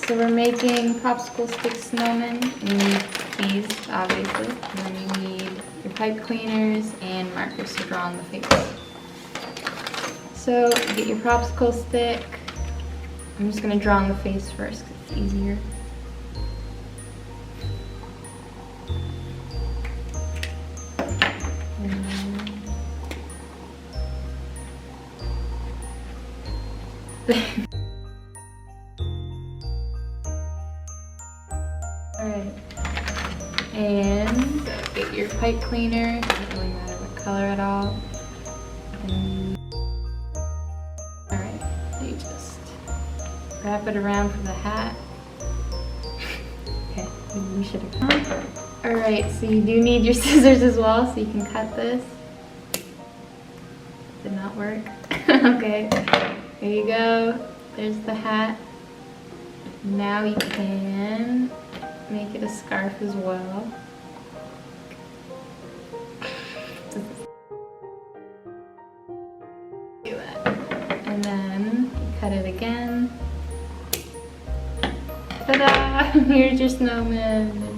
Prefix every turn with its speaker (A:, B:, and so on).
A: So we're making popsicle stick snowmen. You need these, obviously. And then you need your pipe cleaners and markers to draw on the face. So get your popsicle stick. I'm just gonna draw on the face first because it's easier. Alright, and get your pipe cleaner, doesn't really matter what color at all. Alright, you just wrap it around for the hat. Okay, maybe we should have. Alright, so you do need your scissors as well, so you can cut this. Did not work. Okay, there you go. There's the hat. Now you can make it a scarf as well. Do that. And then you cut it again. Ta-da! Here's your snowman.